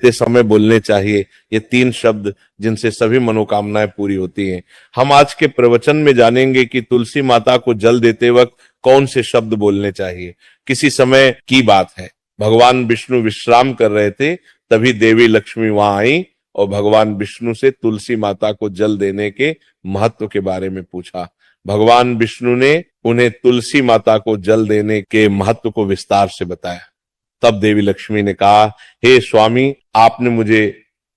ते समय बोलने चाहिए। ये 3 शब्द जिनसे सभी मनोकामनाएं पूरी होती हैं। हम आज के प्रवचन में जानेंगे कि तुलसी माता को जल देते वक्त कौन से शब्द बोलने चाहिए। किसी समय की बात है, भगवान विष्णु विश्राम कर रहे थे, तभी देवी लक्ष्मी वहां आई और भगवान विष्णु से तुलसी माता को जल देने के महत्व के बारे में पूछा। भगवान विष्णु ने उन्हें तुलसी माता को जल देने के महत्व को विस्तार से बताया। तब देवी लक्ष्मी ने कहा, हे स्वामी, आपने मुझे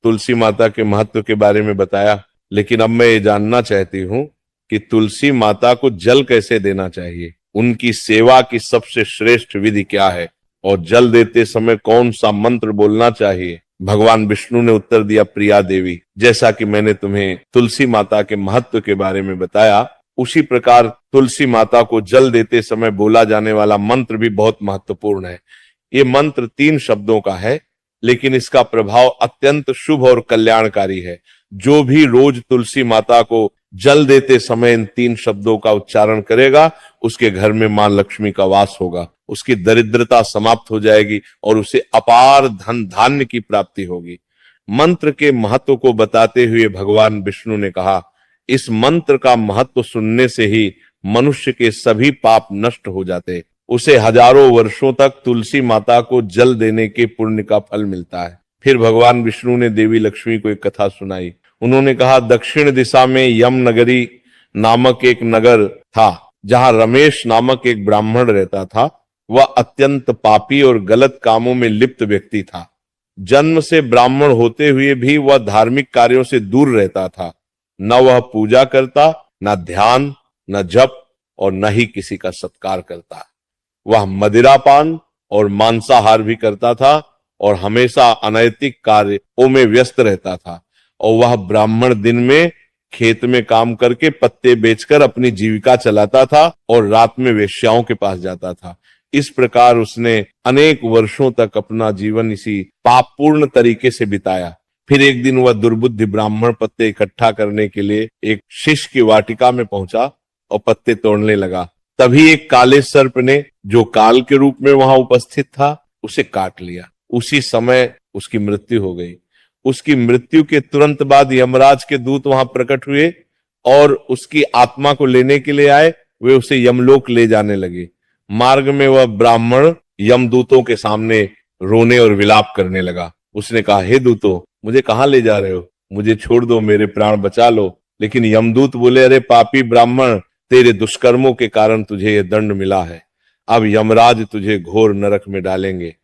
तुलसी माता के महत्व के बारे में बताया, लेकिन अब मैं ये जानना चाहती हूँ कि तुलसी माता को जल कैसे देना चाहिए, उनकी सेवा की सबसे श्रेष्ठ विधि क्या है और जल देते समय कौन सा मंत्र बोलना चाहिए। भगवान विष्णु ने उत्तर दिया, प्रिया देवी, जैसा कि मैंने तुम्हें तुलसी माता के महत्व के बारे में बताया, उसी प्रकार तुलसी माता को जल देते समय बोला जाने वाला मंत्र भी बहुत महत्वपूर्ण है। ये मंत्र 3 शब्दों का है, लेकिन इसका प्रभाव अत्यंत शुभ और कल्याणकारी है। जो भी रोज तुलसी माता को जल देते समय इन 3 शब्दों का उच्चारण करेगा, उसके घर में मां लक्ष्मी का वास होगा, उसकी दरिद्रता समाप्त हो जाएगी और उसे अपार धन धान्य की प्राप्ति होगी। मंत्र के महत्व को बताते हुए भगवान विष्णु ने कहा, इस मंत्र का महत्व सुनने से ही मनुष्य के सभी पाप नष्ट हो जाते, उसे हजारों वर्षों तक तुलसी माता को जल देने के पुण्य का फल मिलता है। फिर भगवान विष्णु ने देवी लक्ष्मी को एक कथा सुनाई। उन्होंने कहा, दक्षिण दिशा में यम नगरी नामक एक नगर था, जहां रमेश नामक एक ब्राह्मण रहता था। वह अत्यंत पापी और गलत कामों में लिप्त व्यक्ति था। जन्म से ब्राह्मण होते हुए भी वह धार्मिक कार्यों से दूर रहता था। न वह पूजा करता, न ध्यान, न जप और न ही किसी का सत्कार करता। वह मदिरापान और मांसाहार भी करता था और हमेशा अनैतिक कार्यों में व्यस्त रहता था। और वह ब्राह्मण दिन में खेत में काम करके पत्ते बेचकर अपनी जीविका चलाता था और रात में वेश्याओं के पास जाता था। इस प्रकार उसने अनेक वर्षों तक अपना जीवन इसी पापपूर्ण तरीके से बिताया। फिर एक दिन वह दुर्बुद्धि ब्राह्मण पत्ते इकट्ठा करने के लिए एक शिष्य की वाटिका में पहुंचा और पत्ते तोड़ने लगा। तभी एक काले सर्प ने, जो काल के रूप में वहां उपस्थित था, उसे काट लिया। उसी समय उसकी मृत्यु हो गई। उसकी मृत्यु के तुरंत बाद यमराज के दूत वहां प्रकट हुए और उसकी आत्मा को लेने के लिए आए। वे उसे यमलोक ले जाने लगे। मार्ग में वह ब्राह्मण यमदूतों के सामने रोने और विलाप करने लगा। उसने कहा, हे दूतों, मुझे कहां ले जा रहे हो? मुझे छोड़ दो, मेरे प्राण बचा लो। लेकिन यमदूत बोले, अरे पापी ब्राह्मण, तेरे दुष्कर्मों के कारण तुझे यह दंड मिला है। अब यमराज तुझे घोर नरक में डालेंगे।